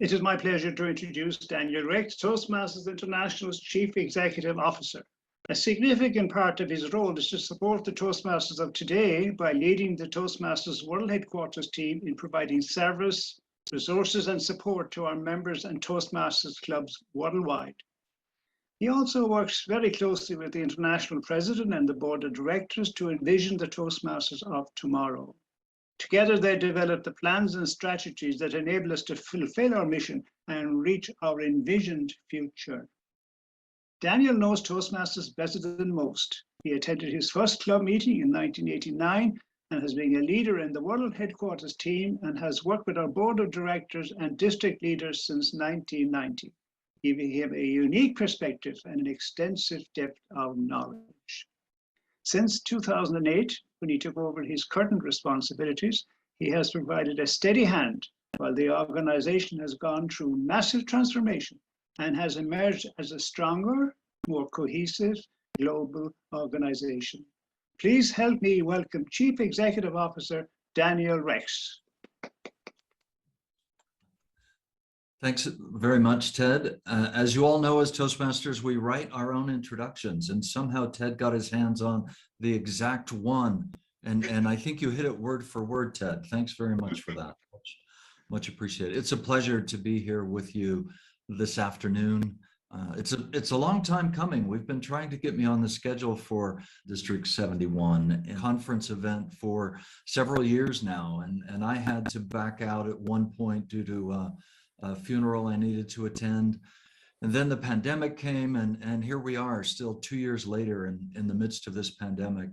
It is my pleasure to introduce Daniel Rex, Toastmasters International's Chief Executive Officer. A significant part of his role is to support the Toastmasters of today by leading the Toastmasters World Headquarters team in providing service, resources and support to our members and Toastmasters clubs worldwide. He also works very closely with the International President and the Board of Directors to envision the Toastmasters of tomorrow. Together, they develop the plans and strategies that enable us to fulfill our mission and reach our envisioned future. Daniel knows Toastmasters better than most. He attended his first club meeting in 1989 and has been a leader in the World Headquarters team and has worked with our Board of Directors and district leaders since 1990. Giving him a unique perspective and an extensive depth of knowledge. Since 2008, when he took over his current responsibilities, he has provided a steady hand while the organization has gone through massive transformation and has emerged as a stronger, more cohesive global organization. Please help me welcome Chief Executive Officer Daniel Rex. Thanks very much, Ted. As you all know, as Toastmasters, we write our own introductions, and somehow Ted got his hands on the exact one. And I think you hit it word for word, Ted. Thanks very much for that. Much appreciated. It's a pleasure to be here with you this afternoon. It's a long time coming. We've been trying to get me on the schedule for District 71, a conference event for several years now. And I had to back out at one point due to a funeral I needed to attend. And then the pandemic came, and here we are still 2 years later in the midst of this pandemic.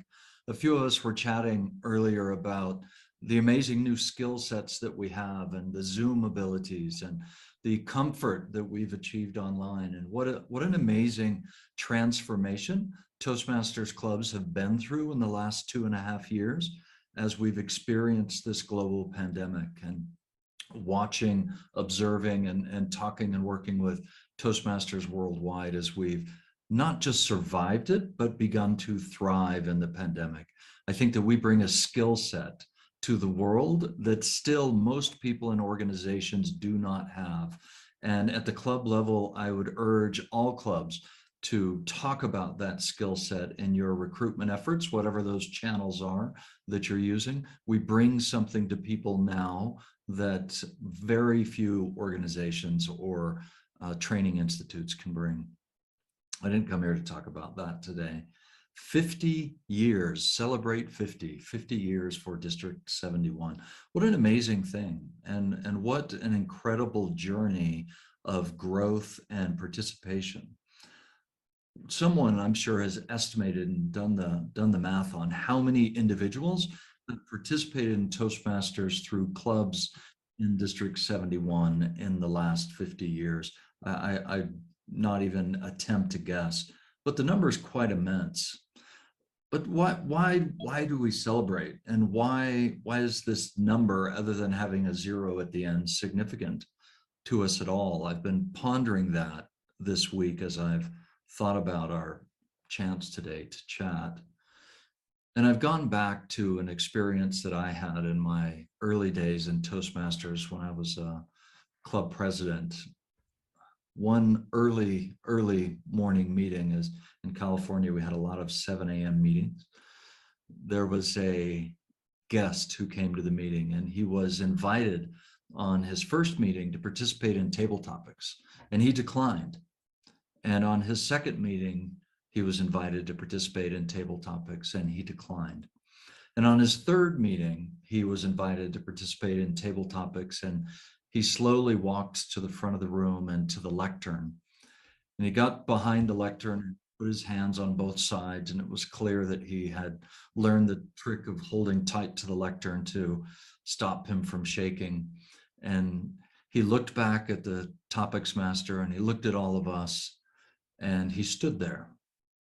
A few of us were chatting earlier about the amazing new skill sets that we have and the Zoom abilities and the comfort that we've achieved online, and what an amazing transformation Toastmasters clubs have been through in the last 2.5 years as we've experienced this global pandemic. And watching, observing, and talking and working with Toastmasters worldwide as we've not just survived it, but begun to thrive in the pandemic. I think that we bring a skill set to the world that still most people in organizations do not have. And at the club level, I would urge all clubs to talk about that skill set in your recruitment efforts, whatever those channels are that you're using. We bring something to people now that very few organizations or training institutes can bring. I didn't come here to talk about that today. 50 years, celebrate 50 years for District 71. What an amazing thing, and what an incredible journey of growth and participation. Someone, I'm sure, has estimated and done the math on how many individuals that participated in Toastmasters through clubs in District 71 in the last 50 years. I not even attempt to guess, but the number is quite immense. But why do we celebrate, and why is this number, other than having a zero at the end, significant to us at all? I've been pondering that this week as I've thought about our chance today to chat. And I've gone back to an experience that I had in my early days in Toastmasters when I was a club president. One early morning meeting is in California. We had a lot of 7 a.m. meetings. There was a guest who came to the meeting, and he was invited on his first meeting to participate in table topics, and he declined. And on his second meeting, he was invited to participate in table topics, and he declined. And on his third meeting, he was invited to participate in table topics, and he slowly walked to the front of the room and to the lectern. And he got behind the lectern and put his hands on both sides, and it was clear that he had learned the trick of holding tight to the lectern to stop him from shaking. And he looked back at the topics master, and he looked at all of us, and he stood there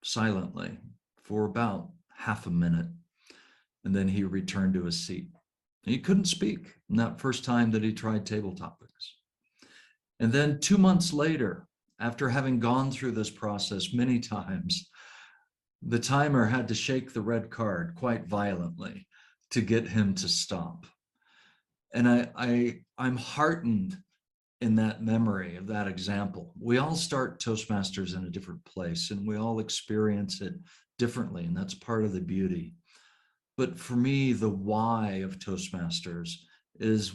silently for about half a minute. And then he returned to his seat. He couldn't speak in that first time that he tried table topics. And then 2 months later, after having gone through this process many times, the timer had to shake the red card quite violently to get him to stop. And I'm heartened in that memory of that example. We all start Toastmasters in a different place, and we all experience it differently, and that's part of the beauty. But for me, the why of Toastmasters is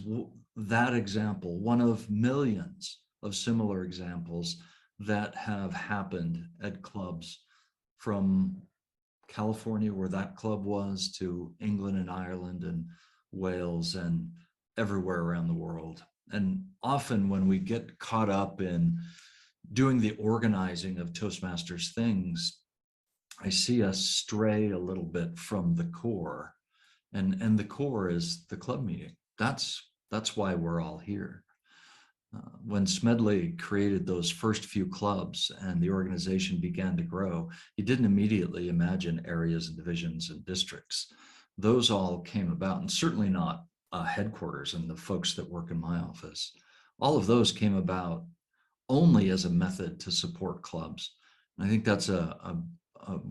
that example, one of millions of similar examples that have happened at clubs, from California, where that club was, to England and Ireland and Wales and everywhere around the world. And often when we get caught up in doing the organizing of Toastmasters things, I see us stray a little bit from the core, and the core is the club meeting. That's why we're all here. When Smedley created those first few clubs and the organization began to grow, he didn't immediately imagine areas and divisions and districts. Those all came about, and certainly not headquarters and the folks that work in my office. All of those came about only as a method to support clubs. And I think that's a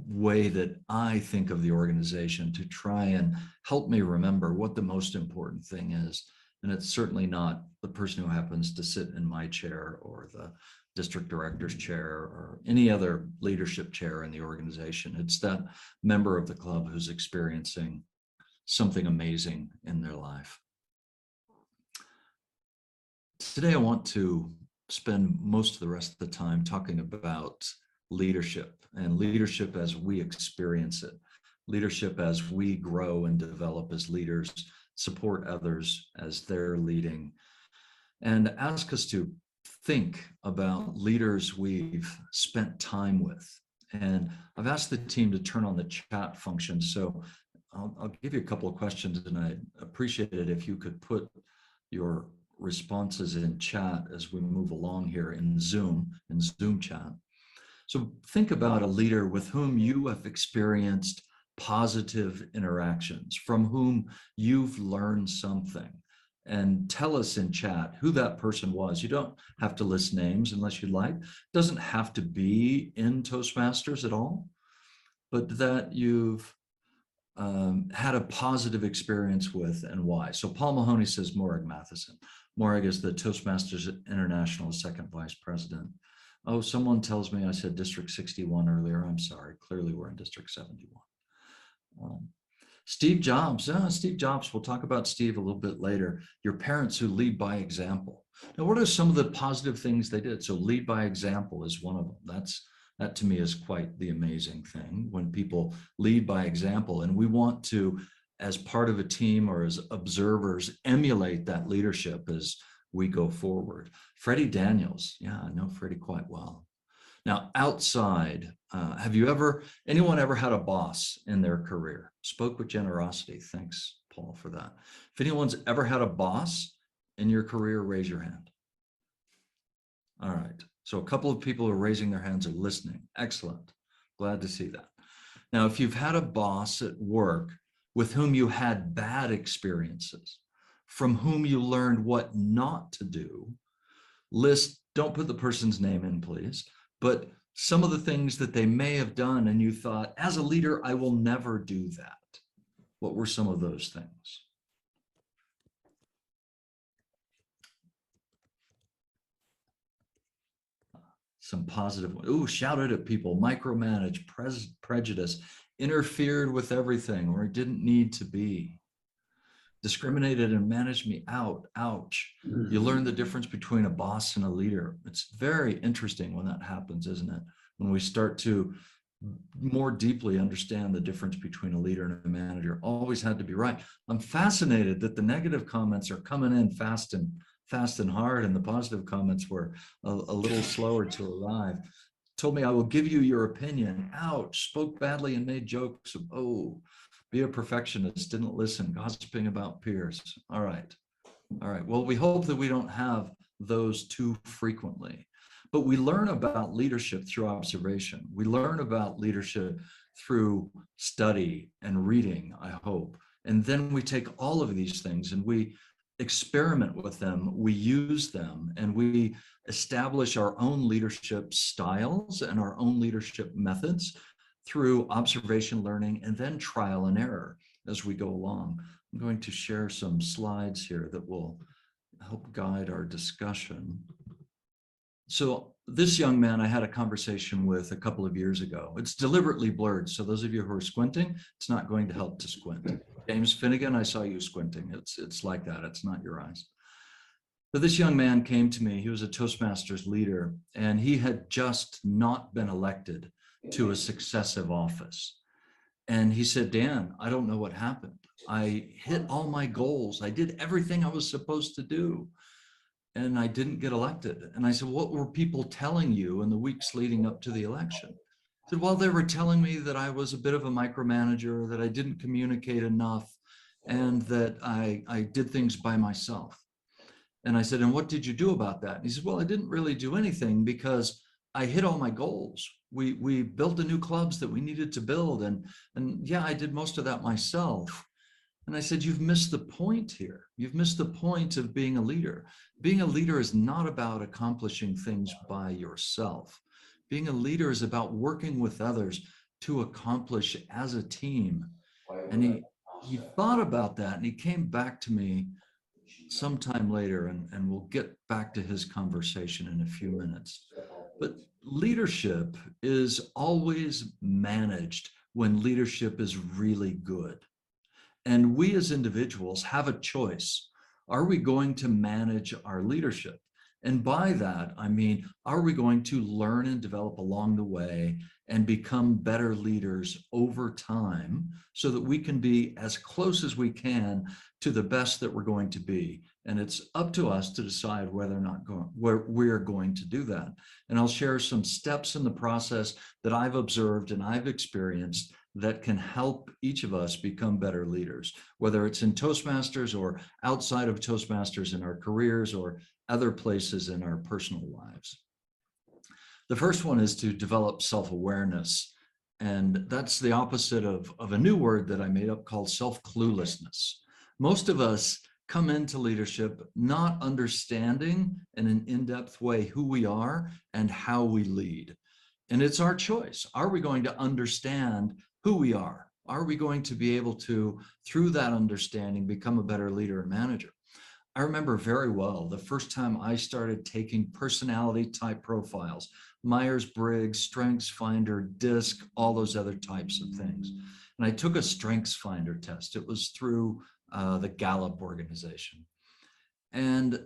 way that I think of the organization, to try and help me remember what the most important thing is. And it's certainly not the person who happens to sit in my chair or the district director's chair or any other leadership chair in the organization. It's that member of the club who's experiencing something amazing in their life. Today, I want to spend most of the rest of the time talking about leadership, and leadership as we experience it, leadership as we grow and develop as leaders, support others as they're leading, and ask us to think about leaders we've spent time with. And I've asked the team to turn on the chat function, so I'll give you a couple of questions, and I'd appreciate it if you could put your responses in chat as we move along here in Zoom chat. So think about a leader with whom you have experienced positive interactions, from whom you've learned something, and tell us in chat who that person was. You don't have to list names unless you'd like. It doesn't have to be in Toastmasters at all, but that you've had a positive experience with, and why. So Paul Mahoney says Morag Matheson. Morag is the Toastmasters International second vice president. Oh, someone tells me I said District 61 earlier. I'm sorry. Clearly we're in District 71. Steve Jobs. Steve Jobs, we'll talk about Steve a little bit later. Your parents who lead by example. Now, what are some of the positive things they did? So lead by example is one of them. That to me is quite the amazing thing, when people lead by example, and we want to, as part of a team or as observers, emulate that leadership as we go forward. Freddie Daniels, yeah, I know Freddie quite well. Now, outside, have anyone ever had a boss in their career? Spoke with generosity. Thanks, Paul, for that. If anyone's ever had a boss in your career, raise your hand. All right. So a couple of people who are raising their hands are listening. Excellent. Glad to see that. Now, if you've had a boss at work with whom you had bad experiences, from whom you learned what not to do, don't put the person's name in, please, but some of the things that they may have done and you thought, as a leader, I will never do that. What were some of those things? Some positive, shouted at people, micromanaged, prejudice, interfered with everything where it didn't need to be, discriminated and managed me out, ouch. You learn the difference between a boss and a leader. It's very interesting when that happens, isn't it? When we start to more deeply understand the difference between a leader and a manager. Always had to be right. I'm fascinated that the negative comments are coming in fast and hard, and the positive comments were a little slower to arrive. Told me, I will give you your opinion. Ouch. Spoke badly and made jokes of, be a perfectionist, didn't listen, gossiping about peers. All right. Well, we hope that we don't have those too frequently, but we learn about leadership through observation. We learn about leadership through study and reading, I hope. And then we take all of these things and we experiment with them, we use them, and we establish our own leadership styles and our own leadership methods through observation, learning, and then trial and error as we go along. I'm going to share some slides here that will help guide our discussion. So this young man I had a conversation with a couple of years ago. It's deliberately blurred, so those of you who are squinting, it's not going to help to squint. James Finnegan, I saw you squinting. It's like that. It's not your eyes. But this young man came to me. He was a Toastmasters leader, and he had just not been elected to a successive office. And he said, Dan, I don't know what happened. I hit all my goals. I did everything I was supposed to do, and I didn't get elected. And I said, what were people telling you in the weeks leading up to the election? He said, well, they were telling me that I was a bit of a micromanager, that I didn't communicate enough, and that I did things by myself. And I said, and what did you do about that? And he said, well, I didn't really do anything because I hit all my goals. We built the new clubs that we needed to build. And yeah, I did most of that myself. And I said, you've missed the point here. You've missed the point of being a leader. Being a leader is not about accomplishing things by yourself. Being a leader is about working with others to accomplish as a team. And he thought about that, and he came back to me sometime later, and we'll get back to his conversation in a few minutes. But leadership is always managed when leadership is really good. And we as individuals have a choice. Are we going to manage our leadership? And by that, I mean, are we going to learn and develop along the way and become better leaders over time so that we can be as close as we can to the best that we're going to be? And it's up to us to decide whether or not we're going to do that. And I'll share some steps in the process that I've observed and I've experienced that can help each of us become better leaders, whether it's in Toastmasters or outside of Toastmasters in our careers or other places in our personal lives. The first one is to develop self-awareness. And that's the opposite of a new word that I made up called self-cluelessness. Most of us come into leadership not understanding in an in-depth way who we are and how we lead. And it's our choice. Are we going to understand who we are? Are we going to be able to, through that understanding, become a better leader and manager? I remember very well the first time I started taking personality type profiles, Myers-Briggs, StrengthsFinder, DISC, all those other types of things. And I took a StrengthsFinder test. It was through the Gallup organization. And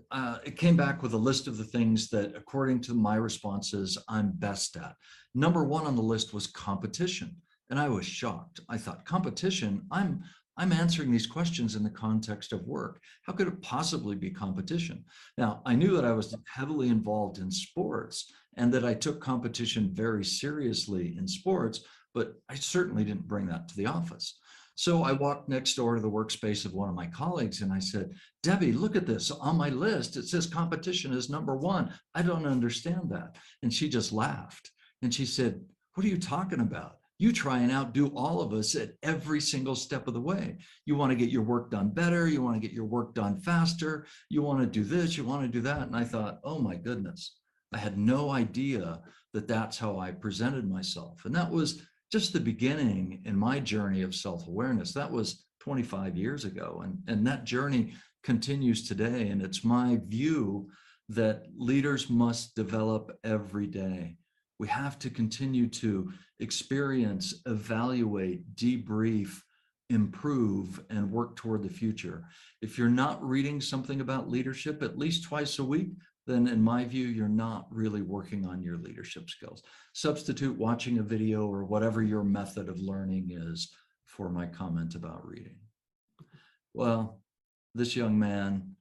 it came back with a list of the things that, according to my responses, I'm best at. Number one on the list was competition. And I was shocked. I thought, competition? I'm answering these questions in the context of work. How could it possibly be competition? Now, I knew that I was heavily involved in sports and that I took competition very seriously in sports, but I certainly didn't bring that to the office. So I walked next door to the workspace of one of my colleagues and I said, Debbie, look at this. On my list, it says competition is number one. I don't understand that. And she just laughed. And she said, what are you talking about? You try and outdo all of us at every single step of the way. You want to get your work done better. You want to get your work done faster. You want to do this, you want to do that. And I thought, oh my goodness, I had no idea that that's how I presented myself. And that was just the beginning in my journey of self-awareness. That was 25 years ago. And that journey continues today. And it's my view that leaders must develop every day. We have to continue to experience, evaluate, debrief, improve, and work toward the future. If you're not reading something about leadership at least twice a week, then in my view, you're not really working on your leadership skills. Substitute watching a video or whatever your method of learning is for my comment about reading. Well, this young man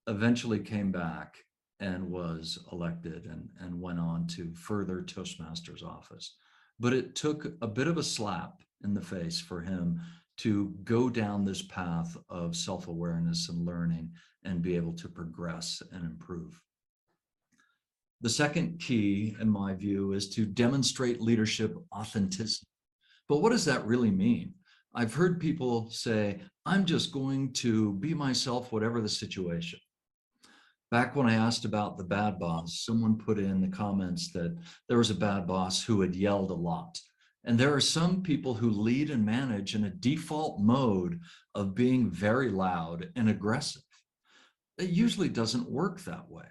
eventually came back and was elected and went on to further Toastmasters office. But it took a bit of a slap in the face for him to go down this path of self-awareness and learning and be able to progress and improve. The second key, in my view, is to demonstrate leadership authenticity. But what does that really mean? I've heard people say, I'm just going to be myself, whatever the situation. Back when I asked about the bad boss, someone put in the comments that there was a bad boss who had yelled a lot. And there are some people who lead and manage in a default mode of being very loud and aggressive. It usually doesn't work that way.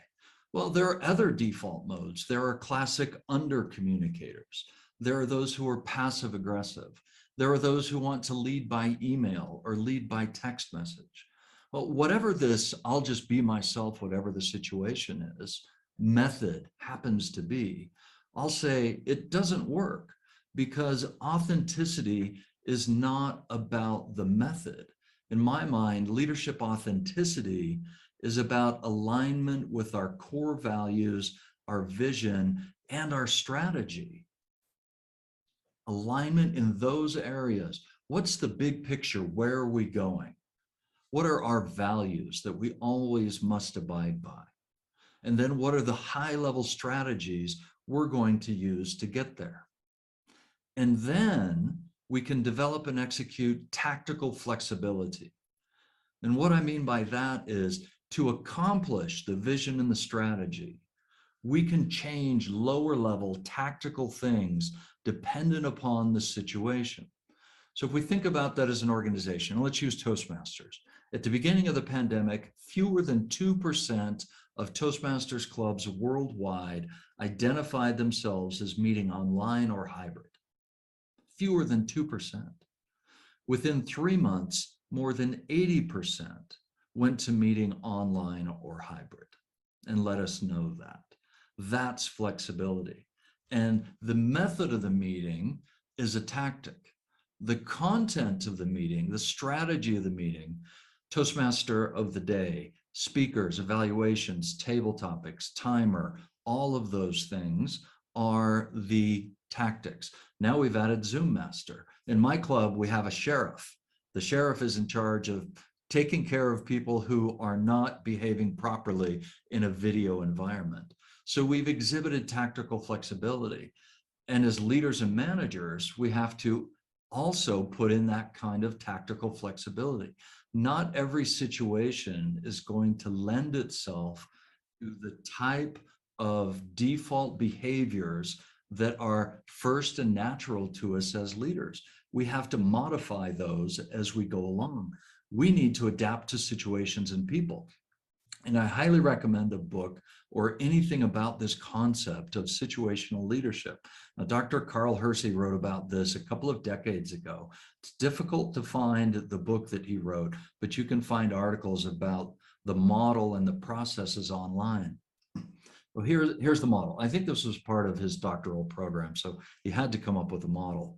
Well, there are other default modes. There are classic under communicators. There are those who are passive aggressive. There are those who want to lead by email or lead by text message. Well, whatever this, I'll just be myself, whatever the situation is, method happens to be, I'll say it doesn't work because authenticity is not about the method. In my mind, leadership authenticity is about alignment with our core values, our vision, and our strategy. Alignment in those areas. What's the big picture? Where are we going? What are our values that we always must abide by? And then what are the high-level strategies we're going to use to get there? And then we can develop and execute tactical flexibility. And what I mean by that is to accomplish the vision and the strategy, we can change lower level tactical things dependent upon the situation. So if we think about that as an organization, let's use Toastmasters. At the beginning of the pandemic, fewer than 2% of Toastmasters clubs worldwide identified themselves as meeting online or hybrid. Fewer than 2%. Within 3 months, more than 80% went to meeting online or hybrid, and let us know that. That's flexibility. And the method of the meeting is a tactic. The content of the meeting, the strategy of the meeting, Toastmaster of the day, speakers, evaluations, table topics, timer, all of those things are the tactics. Now we've added Zoom Master. In my club, we have a sheriff. The sheriff is in charge of taking care of people who are not behaving properly in a video environment. So we've exhibited tactical flexibility. And as leaders and managers, we have to also put in that kind of tactical flexibility. Not every situation is going to lend itself to the type of default behaviors that are first and natural to us as leaders. We have to modify those as we go along. We need to adapt to situations and people. And I highly recommend a book or anything about this concept of situational leadership. Now, Dr. Carl Hersey wrote about this a couple of decades ago. It's difficult to find the book that he wrote, but you can find articles about the model and the processes online. Well, here's the model. I think this was part of his doctoral program, so he had to come up with a model.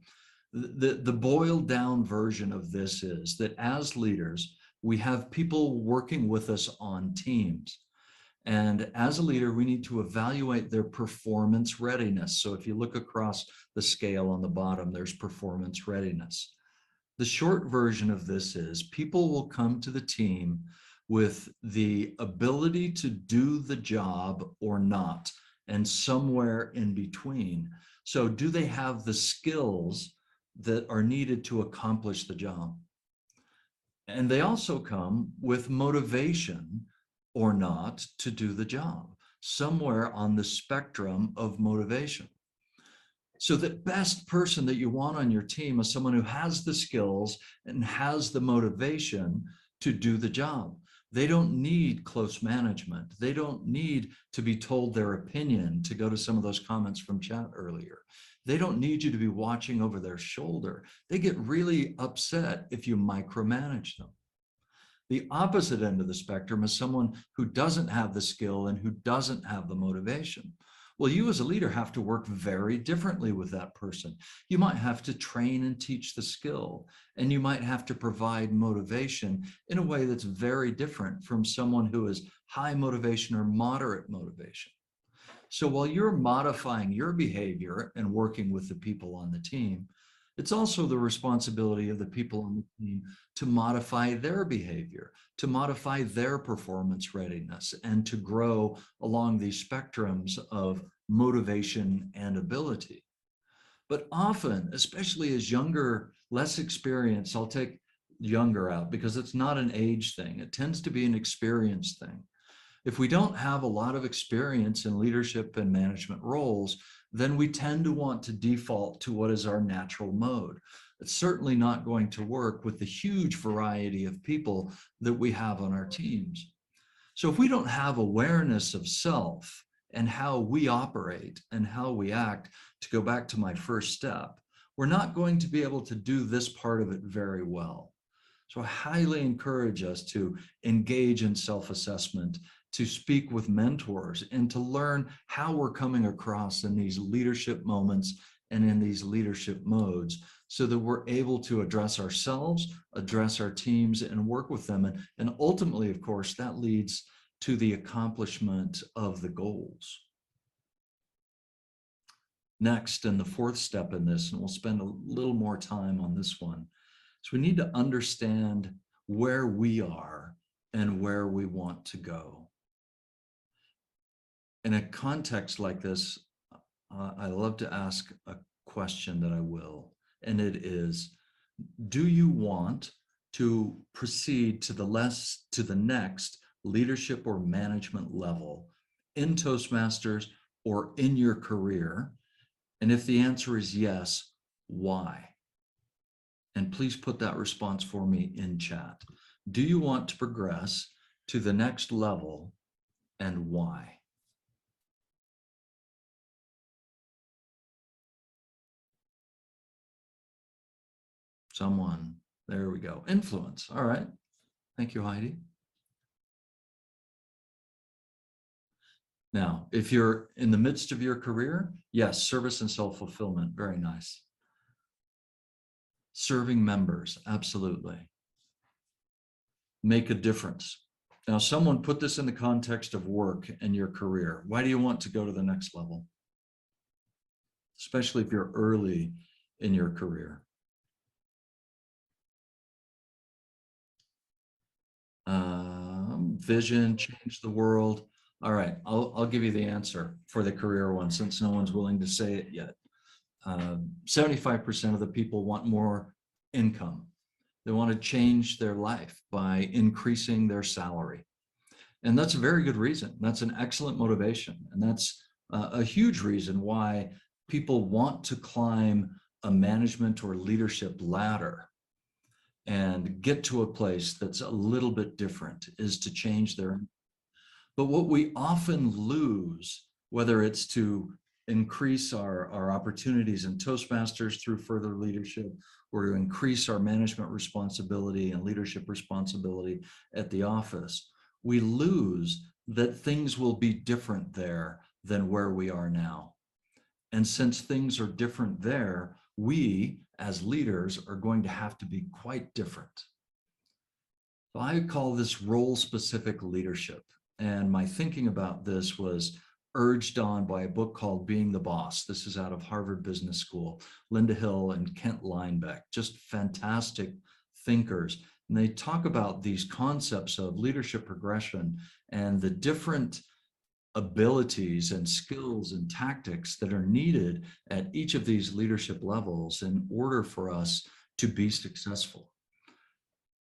The boiled down version of this is that as leaders, we have people working with us on teams. And as a leader, we need to evaluate their performance readiness. So if you look across the scale on the bottom, there's performance readiness. The short version of this is people will come to the team with the ability to do the job or not, and somewhere in between. So do they have the skills that are needed to accomplish the job? And they also come with motivation or not to do the job, somewhere on the spectrum of motivation. So the best person that you want on your team is someone who has the skills and has the motivation to do the job. They don't need close management. They don't need to be told their opinion, to go to some of those comments from chat earlier. They don't need you to be watching over their shoulder. They get really upset if you micromanage them. The opposite end of the spectrum is someone who doesn't have the skill and who doesn't have the motivation. Well, you as a leader have to work very differently with that person. You might have to train and teach the skill, and you might have to provide motivation in a way that's very different from someone who is high motivation or moderate motivation. So while you're modifying your behavior and working with the people on the team, it's also the responsibility of the people on the team to modify their behavior, to modify their performance readiness, and to grow along these spectrums of motivation and ability. But often, especially as younger, less experienced, I'll take younger out because it's not an age thing. It tends to be an experience thing. If we don't have a lot of experience in leadership and management roles, then we tend to want to default to what is our natural mode. It's certainly not going to work with the huge variety of people that we have on our teams. So if we don't have awareness of self and how we operate and how we act, to go back to my first step, we're not going to be able to do this part of it very well. So I highly encourage us to engage in self-assessment, to speak with mentors, and to learn how we're coming across in these leadership moments and in these leadership modes, so that we're able to address ourselves, address our teams, and work with them. And ultimately, of course, that leads to the accomplishment of the goals. Next, and the fourth step in this, and we'll spend a little more time on this one, so we need to understand where we are and where we want to go. In a context like this, I love to ask a question that I will, and it is, do you want to proceed to the next leadership or management level in Toastmasters or in your career? And if the answer is yes, why? And please put that response for me in chat. Do you want to progress to the next level, and why? Someone, there we go. Influence. All right. Thank you, Heidi. Now, if you're in the midst of your career, yes, service and self-fulfillment. Very nice. Serving members, absolutely. Make a difference. Now, someone put this in the context of work and your career. Why do you want to go to the next level? Especially if you're early in your career. Vision, change the world. All right, I'll give you the answer for the career one, since no one's willing to say it yet. 75% of the people want more income. They want to change their life by increasing their salary. And that's a very good reason. That's an excellent motivation. And that's a huge reason why people want to climb a management or leadership ladder and get to a place that's a little bit different, is to change their. But what we often lose, whether it's to increase our opportunities in Toastmasters through further leadership, or to increase our management responsibility and leadership responsibility at the office, we lose that things will be different there than where we are now. And since things are different there, we as leaders are going to have to be quite different. So I call this role-specific leadership. And my thinking about this was urged on by a book called Being the Boss. This is out of Harvard Business School. Linda Hill and Kent Linebeck, just fantastic thinkers. And they talk about these concepts of leadership progression and the different abilities and skills and tactics that are needed at each of these leadership levels in order for us to be successful.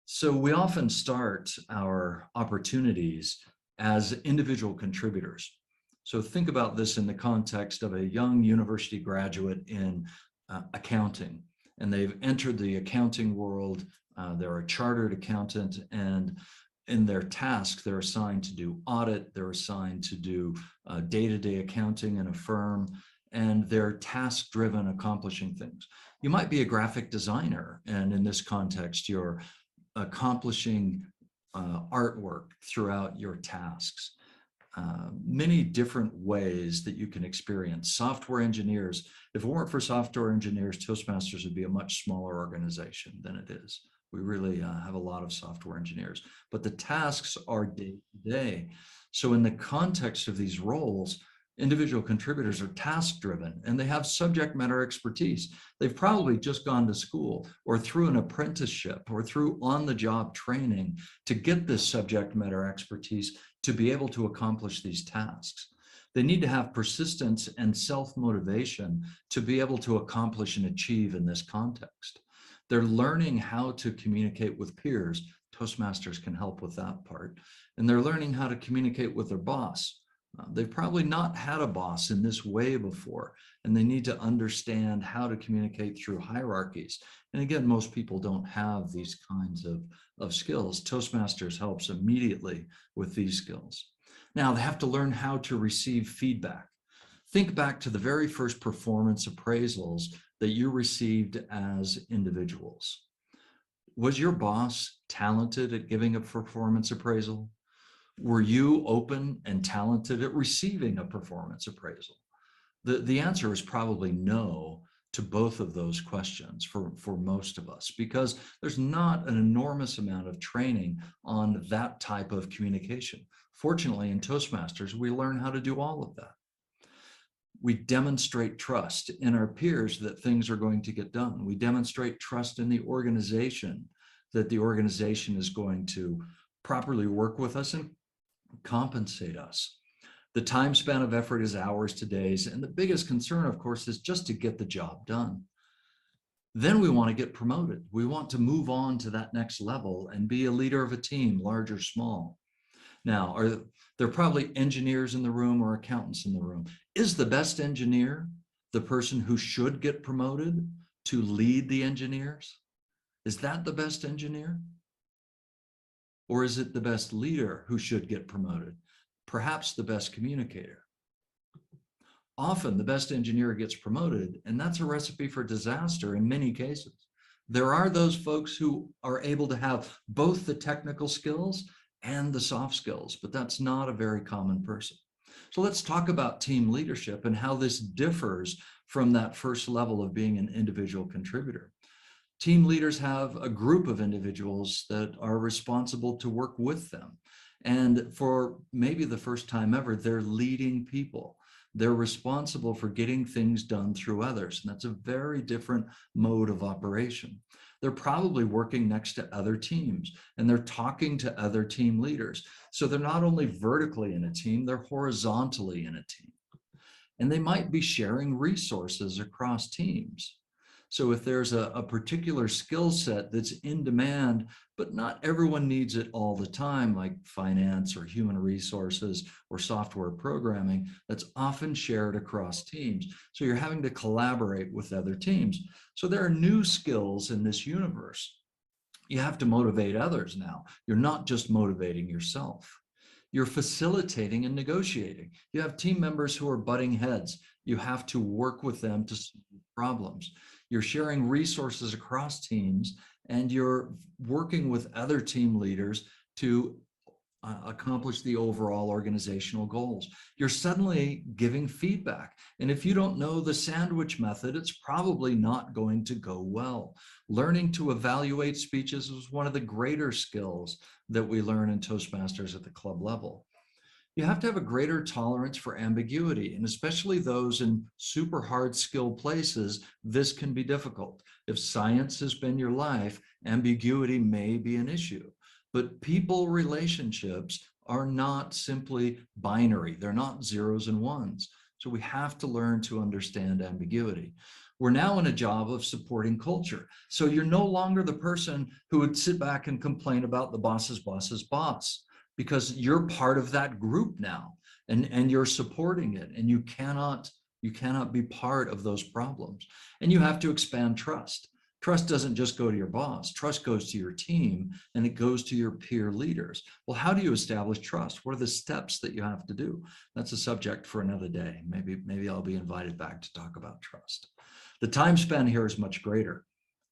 So we often start our opportunities as individual contributors. So think about this in the context of a young university graduate in accounting, and they've entered the accounting world. They're a chartered accountant, and in their task, they're assigned to do audit, they're assigned to do day-to-day accounting in a firm, and they're task-driven, accomplishing things. You might be a graphic designer, and in this context, you're accomplishing artwork throughout your tasks. Many different ways that you can experience. Software engineers, if it weren't for software engineers, Toastmasters would be a much smaller organization than it is. We really have a lot of software engineers, but the tasks are day to day. So in the context of these roles, individual contributors are task driven and they have subject matter expertise. They've probably just gone to school or through an apprenticeship or through on-the-job training to get this subject matter expertise to be able to accomplish these tasks. They need to have persistence and self-motivation to be able to accomplish and achieve in this context. They're learning how to communicate with peers. Toastmasters can help with that part. And they're learning how to communicate with their boss. They've probably not had a boss in this way before, and they need to understand how to communicate through hierarchies. And again, most people don't have these kinds of skills. Toastmasters helps immediately with these skills. Now, they have to learn how to receive feedback. Think back to the very first performance appraisals that you received as individuals. Was your boss talented at giving a performance appraisal? Were you open and talented at receiving a performance appraisal? The answer is probably no to both of those questions for most of us, because there's not an enormous amount of training on that type of communication. Fortunately, in Toastmasters, we learn how to do all of that. We demonstrate trust in our peers that things are going to get done. We demonstrate trust in the organization that the organization is going to properly work with us and compensate us. The time span of effort is hours to days, and the biggest concern, of course, is just to get the job done. Then we want to get promoted. We want to move on to that next level and be a leader of a team, large or small. Now, there are probably engineers in the room or accountants in the room. Is the best engineer the person who should get promoted to lead the engineers? Is that the best engineer? Or is it the best leader who should get promoted? Perhaps the best communicator. Often the best engineer gets promoted, and that's a recipe for disaster in many cases. There are those folks who are able to have both the technical skills and the soft skills, but that's not a very common person. So let's talk about team leadership and how this differs from that first level of being an individual contributor. Team leaders have a group of individuals that are responsible to work with them. And for maybe the first time ever, they're leading people. They're responsible for getting things done through others. And that's a very different mode of operation. They're probably working next to other teams, and they're talking to other team leaders. So they're not only vertically in a team, they're horizontally in a team. And they might be sharing resources across teams. So if there's a particular skill set that's in demand, but not everyone needs it all the time, like finance or human resources or software programming, that's often shared across teams. So you're having to collaborate with other teams. So there are new skills in this universe. You have to motivate others now. You're not just motivating yourself. You're facilitating and negotiating. You have team members who are butting heads. You have to work with them to solve problems. You're sharing resources across teams, and you're working with other team leaders to accomplish the overall organizational goals. You're suddenly giving feedback. And if you don't know the sandwich method, it's probably not going to go well. Learning to evaluate speeches is one of the greater skills that we learn in Toastmasters at the club level. You have to have a greater tolerance for ambiguity, and especially those in super hard skill places, this can be difficult. If science has been your life, ambiguity may be an issue. But people relationships are not simply binary. They're not zeros and ones. So we have to learn to understand ambiguity. We're now in a job of supporting culture. So you're no longer the person who would sit back and complain about the boss's boss's boss, because you're part of that group now, and you're supporting it, and you cannot be part of those problems. And you have to expand trust. Trust doesn't just go to your boss. Trust goes to your team, and it goes to your peer leaders. Well, how do you establish trust? What are the steps that you have to do? That's a subject for another day. Maybe I'll be invited back to talk about trust. The time span here is much greater.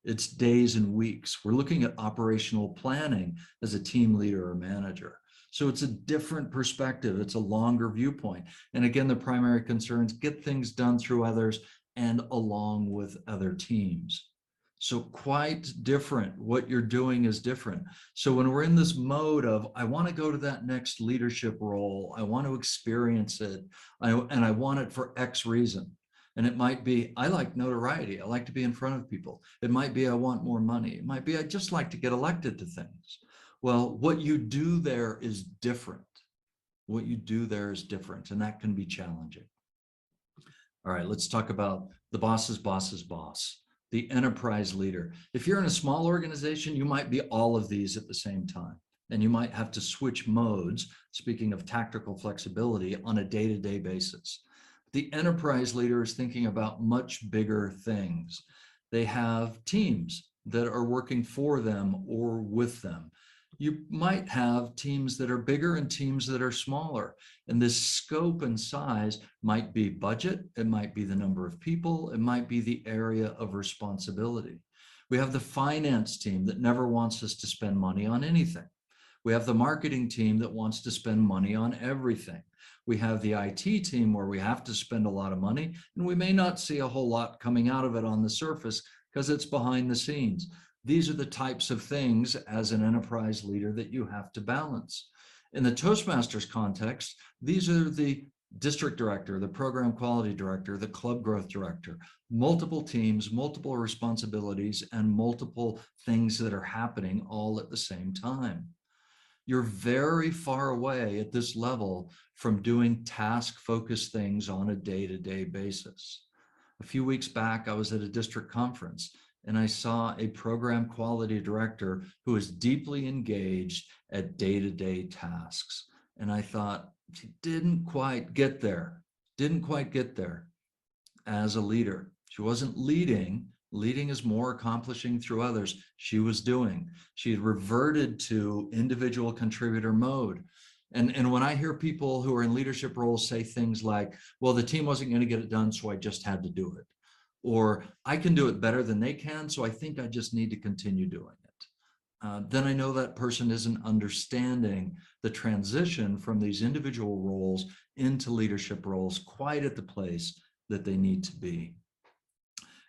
It's days and weeks. We're looking at operational planning as a team leader or manager. So it's a different perspective. It's a longer viewpoint. And again, the primary concerns: get things done through others and along with other teams. So quite different. What you're doing is different. So when we're in this mode of, I want to go to that next leadership role, I want to experience it, and I want it for X reason. And it might be, I like notoriety. I like to be in front of people. It might be, I want more money. It might be, I just like to get elected to things. Well, what you do there is different. What you do there is different, and that can be challenging. All right, let's talk about the boss's boss's boss, the enterprise leader. If you're in a small organization, you might be all of these at the same time. and you might have to switch modes, speaking of tactical flexibility, on a day-to-day basis. The enterprise leader is thinking about much bigger things. They have teams that are working for them or with them. You might have teams that are bigger and teams that are smaller. And this scope and size might be budget, it might be the number of people, it might be the area of responsibility. We have the finance team that never wants us to spend money on anything. We have the marketing team that wants to spend money on everything. We have the IT team where we have to spend a lot of money, and we may not see a whole lot coming out of it on the surface because it's behind the scenes. These are the types of things as an enterprise leader that you have to balance. In the Toastmasters context, these are the district director, the program quality director, the club growth director, multiple teams, multiple responsibilities, and multiple things that are happening all at the same time. You're very far away at this level from doing task-focused things on a day-to-day basis. A few weeks back, I was at a district conference and I saw a program quality director who was deeply engaged at day-to-day tasks. And I thought, she didn't quite get there as a leader. She wasn't leading. Leading is more accomplishing through others. She was doing. She had reverted to individual contributor mode. And when I hear people who are in leadership roles say things like, well, the team wasn't going to get it done, so I just had to do it. Or I can do it better than they can, so I think I just need to continue doing it. Then I know that person isn't understanding the transition from these individual roles into leadership roles quite at the place that they need to be.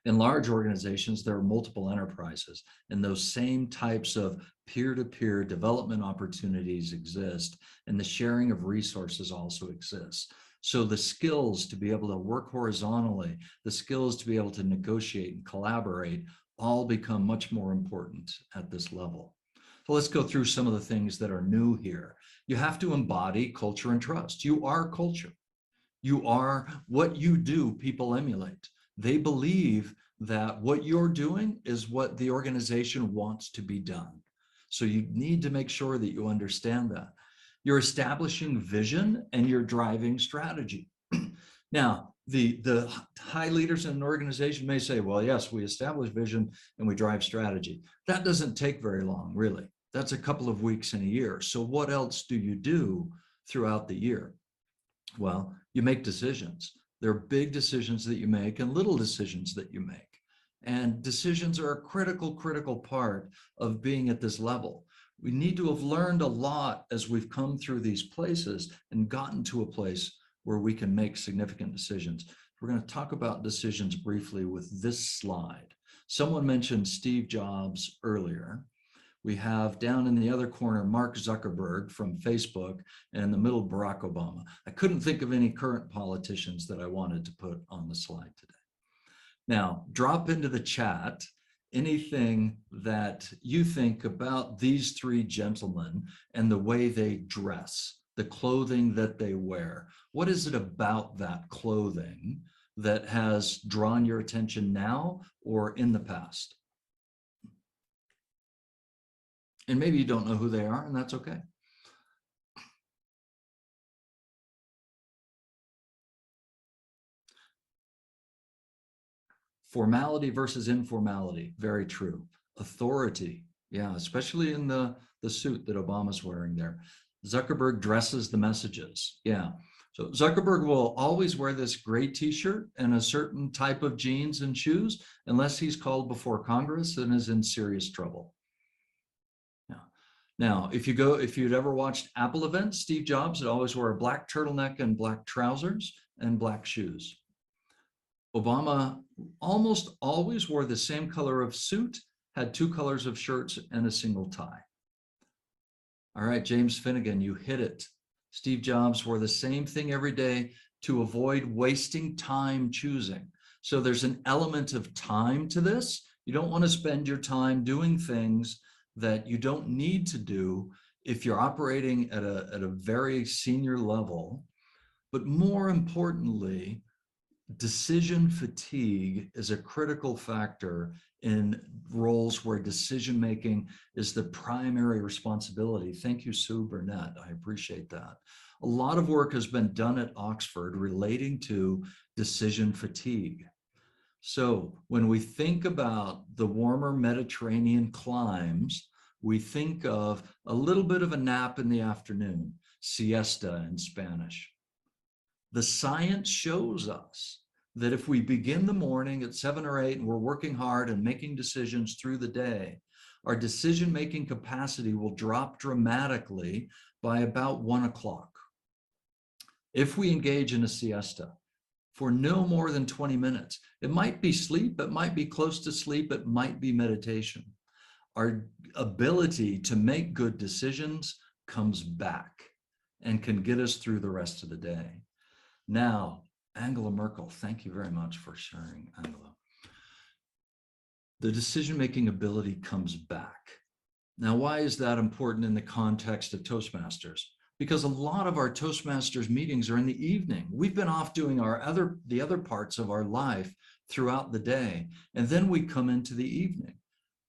In large organizations, there are multiple enterprises, and those same types of peer-to-peer development opportunities exist, and the sharing of resources also exists. So the skills to be able to work horizontally, the skills to be able to negotiate and collaborate, all become much more important at this level. So let's go through some of the things that are new here. You have to embody culture and trust. You are culture. You are what you do, people emulate. They believe that what you're doing is what the organization wants to be done. So you need to make sure that you understand that. You're establishing vision and you're driving strategy. Now, the high leaders in an organization may say, well, yes, we establish vision and we drive strategy. That doesn't take very long, really. That's a couple of weeks in a year. So what else do you do throughout the year? Well, you make decisions. There are big decisions that you make and little decisions that you make. And decisions are a critical part of being at this level. We need to have learned a lot as we've come through these places and gotten to a place where we can make significant decisions. We're going to talk about decisions briefly with this slide. Someone mentioned Steve Jobs earlier. We have down in the other corner, Mark Zuckerberg from Facebook, and in the middle, Barack Obama. I couldn't think of any current politicians that I wanted to put on the slide today. Now, drop into the chat anything that you think about these three gentlemen and the way they dress, the clothing that they wear. What is it about that clothing that has drawn your attention now or in the past? And maybe you don't know who they are, and that's okay. Formality versus informality, very true. Authority, yeah, especially in the suit that Obama's wearing there. Zuckerberg dresses the messages, yeah. So Zuckerberg will always wear this gray t-shirt and a certain type of jeans and shoes unless he's called before Congress and is in serious trouble. Now, if you'd ever watched Apple events, Steve Jobs would always wear a black turtleneck and black trousers and black shoes. Obama almost always wore the same color of suit, had two colors of shirts and a single tie. All right, James Finnegan, you hit it. Steve Jobs wore the same thing every day to avoid wasting time choosing. So there's an element of time to this. You don't want to spend your time doing things that you don't need to do if you're operating at a very senior level. But more importantly, decision fatigue is a critical factor in roles where decision-making is the primary responsibility. Thank you, Sue Burnett. I appreciate that. A lot of work has been done at Oxford relating to decision fatigue. So when we think about the warmer Mediterranean climes, we think of a little bit of a nap in the afternoon, siesta in Spanish. The science shows us that if we begin the morning at 7 or 8 and we're working hard and making decisions through the day, our decision-making capacity will drop dramatically by about 1 o'clock. If we engage in a siesta for no more than 20 minutes, it might be sleep, it might be close to sleep, it might be meditation. Our ability to make good decisions comes back and can get us through the rest of the day. Now, Angela Merkel, thank you very much for sharing, Angela. The decision-making ability comes back. Now, why is that important in the context of Toastmasters? Because a lot of our Toastmasters meetings are in the evening. We've been off doing the other parts of our life throughout the day, and then we come into the evening.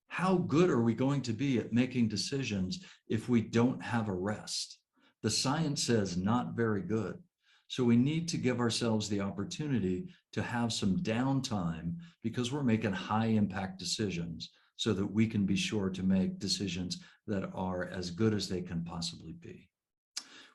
How good are we going to be at making decisions if we don't have a rest? The science says not very good. So we need to give ourselves the opportunity to have some downtime because we're making high impact decisions so that we can be sure to make decisions that are as good as they can possibly be.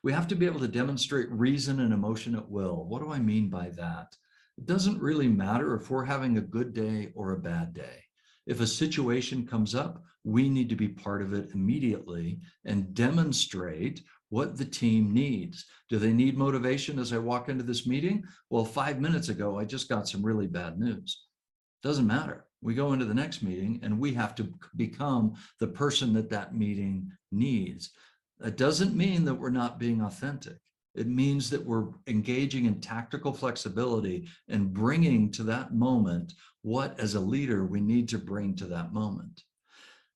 We have to be able to demonstrate reason and emotion at will. What do I mean by that? It doesn't really matter if we're having a good day or a bad day. If a situation comes up, we need to be part of it immediately and demonstrate what the team needs. Do they need motivation as I walk into this meeting? Well, 5 minutes ago, I just got some really bad news. Doesn't matter. We go into the next meeting and we have to become the person that that meeting needs. That doesn't mean that we're not being authentic. It means that we're engaging in tactical flexibility and bringing to that moment what, as a leader, we need to bring to that moment.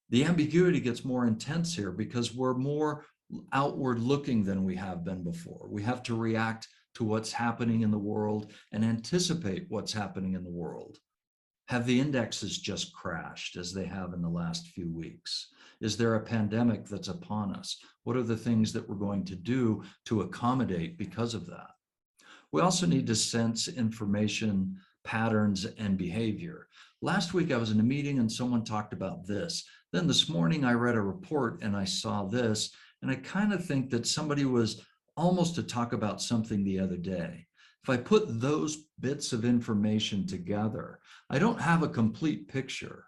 The ambiguity gets more intense here because we're more outward looking than we have been before. We have to react to what's happening in the world and anticipate what's happening in the world. Have the indexes just crashed as they have in the last few weeks? Is there a pandemic that's upon us? What are the things that we're going to do to accommodate because of that? We also need to sense information, patterns, and behavior. Last week I was in a meeting and someone talked about this. Then this morning I read a report and I saw this, and I kind of think that somebody was almost to talk about something the other day. If I put those bits of information together, I don't have a complete picture,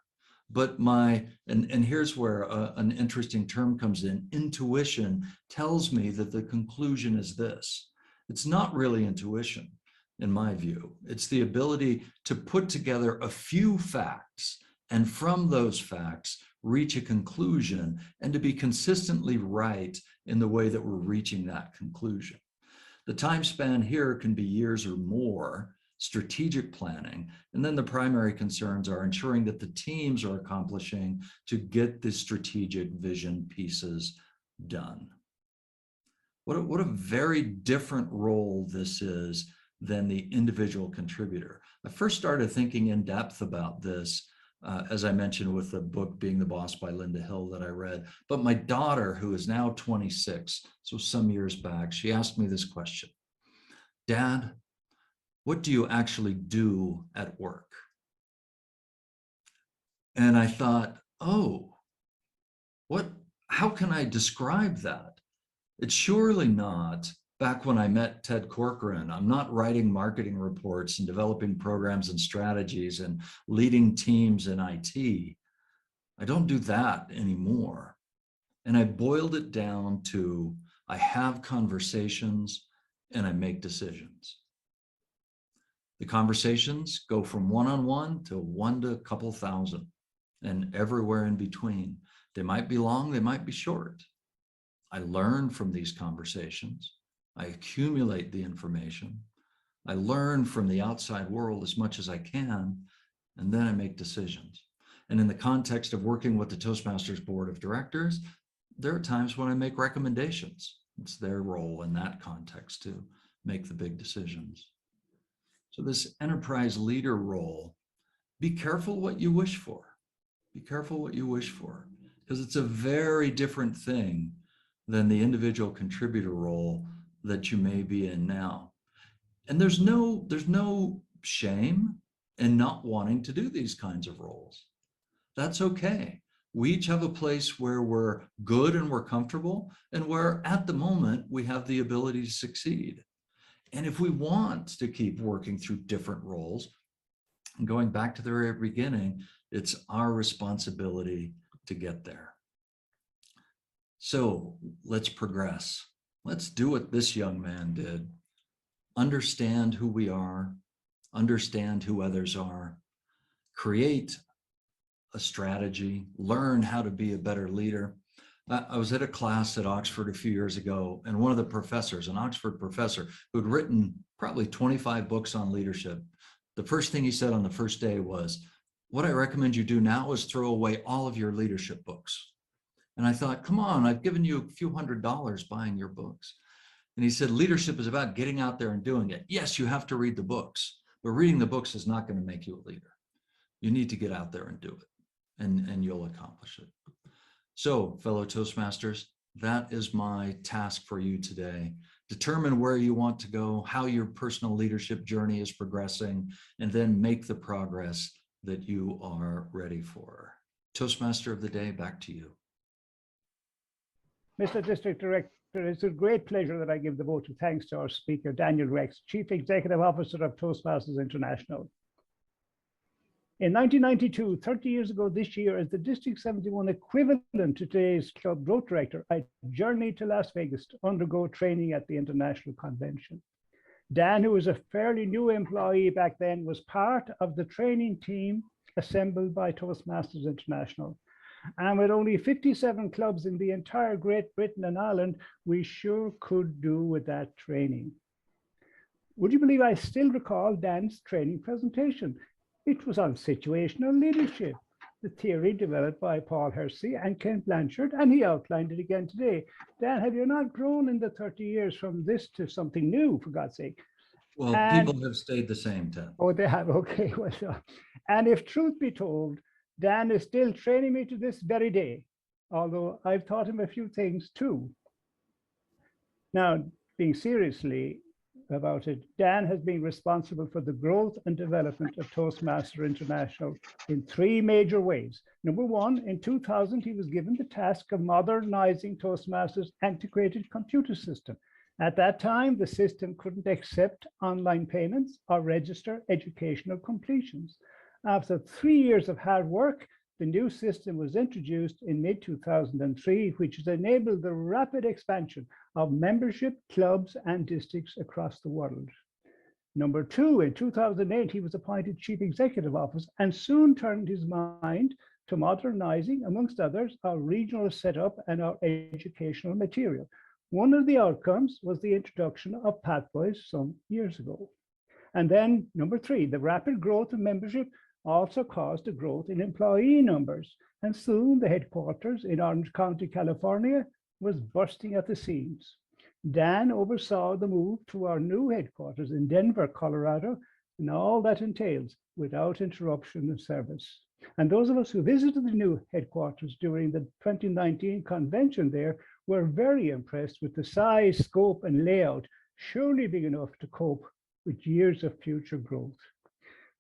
but and here's where an interesting term comes in. Intuition tells me that the conclusion is this. It's not really intuition, in my view. It's the ability to put together a few facts and from those facts reach a conclusion and to be consistently right in the way that we're reaching that conclusion. The time span here can be years or more, strategic planning, and then the primary concerns are ensuring that the teams are accomplishing to get the strategic vision pieces done. What a very different role this is than the individual contributor. I first started thinking in depth about this, as I mentioned, with the book Being the Boss by Linda Hill that I read. But my daughter, who is now 26, so some years back, she asked me this question: Dad, what do you actually do at work? And I thought, oh, how can I describe that? It's surely not back when I met Ted Corcoran. I'm not writing marketing reports and developing programs and strategies and leading teams in IT. I don't do that anymore. And I boiled it down to I have conversations and I make decisions. The conversations go from one-on-one to one to a couple thousand and everywhere in between. They might be long, they might be short. I learn from these conversations. I accumulate the information. I learn from the outside world as much as I can, and then I make decisions. And in the context of working with the Toastmasters Board of Directors, there are times when I make recommendations. It's their role in that context to make the big decisions. So this enterprise leader role, be careful what you wish for. Be careful what you wish for, because it's a very different thing than the individual contributor role that you may be in now. And there's no shame in not wanting to do these kinds of roles. That's okay. We each have a place where we're good and we're comfortable, and where at the moment we have the ability to succeed. And if we want to keep working through different roles, and going back to the very beginning, it's our responsibility to get there. So let's progress. Let's do what this young man did. Understand who we are, understand who others are, create a strategy, learn how to be a better leader. I was at a class at Oxford a few years ago, and one of the professors, an Oxford professor who'd written probably 25 books on leadership, the first thing he said on the first day was, "What I recommend you do now is throw away all of your leadership books." And I thought, come on, I've given you a few $100s buying your books. And he said, leadership is about getting out there and doing it. Yes, you have to read the books, but reading the books is not going to make you a leader. You need to get out there and do it, and you'll accomplish it. So, fellow Toastmasters, that is my task for you today. Determine where you want to go, how your personal leadership journey is progressing, and then make the progress that you are ready for. Toastmaster of the day, back to you. Mr. District Director, it's a great pleasure that I give the vote of thanks to our speaker, Daniel Rex, Chief Executive Officer of Toastmasters International. In 1992, 30 years ago this year, as the District 71 equivalent to today's Club Growth Director, I journeyed to Las Vegas to undergo training at the International Convention. Dan, who was a fairly new employee back then, was part of the training team assembled by Toastmasters International. And with only 57 clubs in the entire Great Britain and Ireland, we sure could do with that training. Would you believe I still recall Dan's training presentation? It was on situational leadership, the theory developed by Paul Hersey and Ken Blanchard, and he outlined it again today. Dan, have you not grown in the 30 years from this to something new, for God's sake? Well, people have stayed the same, Ted. Oh, they have, okay. Well, and if truth be told, Dan is still training me to this very day, although I've taught him a few things too. Now, being seriously about it, Dan has been responsible for the growth and development of Toastmasters International in three major ways. Number one, in 2000, he was given the task of modernizing Toastmasters' antiquated computer system. At that time, the system couldn't accept online payments or register educational completions. After 3 years of hard work, the new system was introduced in mid-2003, which has enabled the rapid expansion of membership clubs and districts across the world. Number two, in 2008, he was appointed Chief Executive Officer and soon turned his mind to modernizing, amongst others, our regional setup and our educational material. One of the outcomes was the introduction of Pathways some years ago. And then number three, the rapid growth of membership also caused a growth in employee numbers, and soon the headquarters in Orange County, California was bursting at the seams. Dan oversaw the move to our new headquarters in Denver, Colorado, and all that entails without interruption of service. And those of us who visited the new headquarters during the 2019 convention there were very impressed with the size, scope, and layout, surely big enough to cope with years of future growth.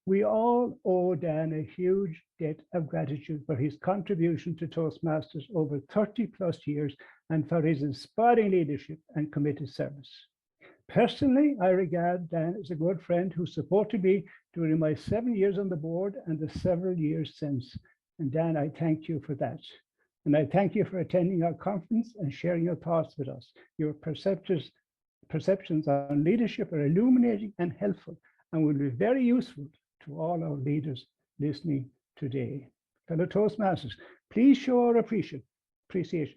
We all owe Dan a huge debt of gratitude for his contribution to Toastmasters over 30 plus years and for his inspiring leadership and committed service. Personally, I regard Dan as a good friend who supported me during my 7 years on the board and the several years since. And Dan, I thank you for that. And I thank you for attending our conference and sharing your thoughts with us. Your perceptions on leadership are illuminating and helpful and will be very useful to all our leaders listening today. Fellow Toastmasters, please show our appreciation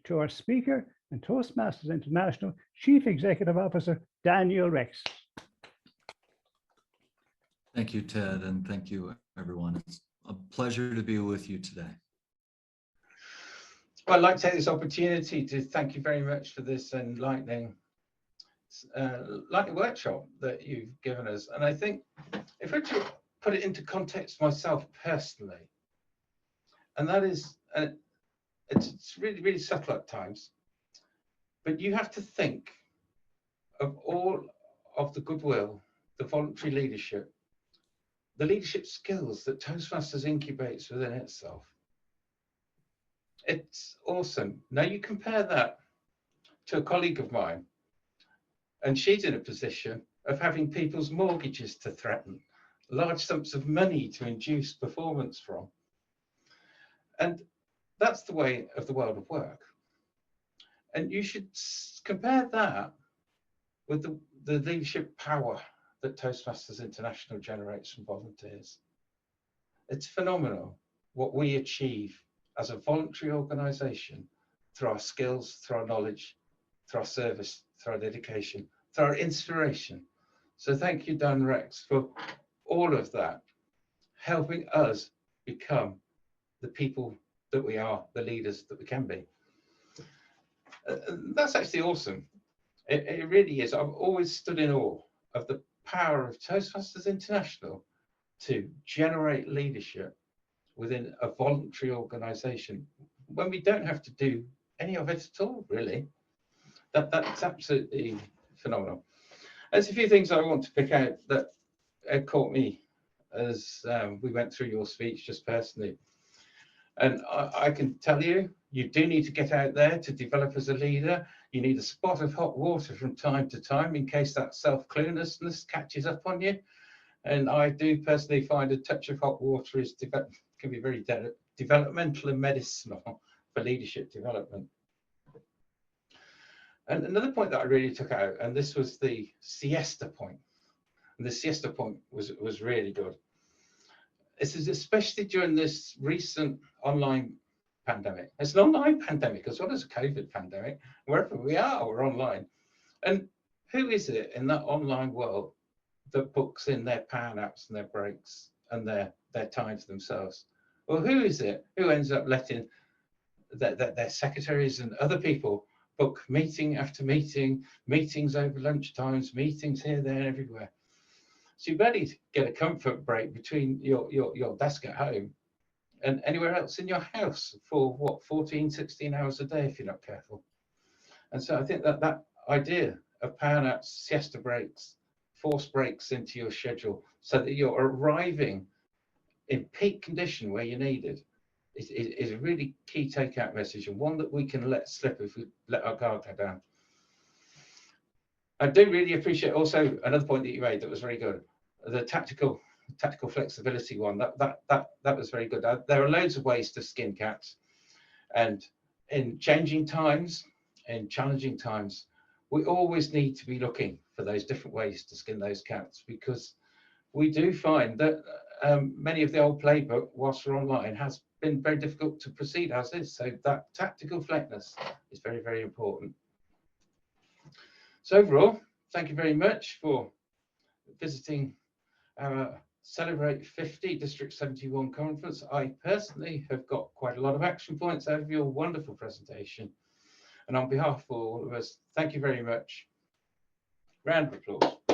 to our speaker and Toastmasters International Chief Executive Officer, Daniel Rex. Thank you, Ted, and thank you, everyone. It's a pleasure to be with you today. Well, I'd like to take this opportunity to thank you very much for this enlightening workshop that you've given us. And I think if I were to put it into context myself personally, and that is, it's really, really subtle at times, but you have to think of all of the goodwill, the voluntary leadership, the leadership skills that Toastmasters incubates within itself. It's awesome. Now you compare that to a colleague of mine, and she's in a position of having people's mortgages to threaten, large sums of money to induce performance from. And that's the way of the world of work. And you should compare that with the leadership power that Toastmasters International generates from volunteers. It's phenomenal what we achieve as a voluntary organisation through our skills, through our knowledge, through our service, through our dedication, through our inspiration. So thank you, Dan Rex, for all of that, helping us become the people that we are, the leaders that we can be. That's actually awesome. It really is. I've always stood in awe of the power of Toastmasters International to generate leadership within a voluntary organisation when we don't have to do any of it at all, really. That's absolutely phenomenal. There's a few things I want to pick out that caught me as we went through your speech just personally. And I can tell you, you do need to get out there to develop as a leader. You need a spot of hot water from time to time in case that self-cluelessness catches up on you. And I do personally find a touch of hot water can be very developmental and medicinal for leadership development. And another point that I really took out, and this was the siesta point. And the siesta point was really good. This is especially during this recent online pandemic. It's an online pandemic as well as a COVID pandemic. Wherever we are, we're online. And who is it in that online world that books in their power naps and their breaks and their time to themselves? Well, who is it who ends up letting their secretaries and other people book meeting after meeting, meetings over lunchtimes, meetings here, there, and everywhere? So you better get a comfort break between your desk at home and anywhere else in your house for what, 14, 16 hours a day if you're not careful. And so I think that idea of power naps, siesta breaks, forced breaks into your schedule so that you're arriving in peak condition where you're needed is a really key takeout message, and one that we can let slip if we let our guard go down. I do really appreciate also another point that you made that was very good, the tactical flexibility one. That was very good. There are loads of ways to skin cats, and in changing times, in challenging times, we always need to be looking for those different ways to skin those cats, because we do find that many of the old playbook, whilst we're online, has been very difficult to proceed as is. So that tactical flexibility is very, very important. So overall, thank you very much for visiting our Celebrate 50 District 71 conference. I personally have got quite a lot of action points out of your wonderful presentation. And on behalf of all of us, thank you very much. Round of applause.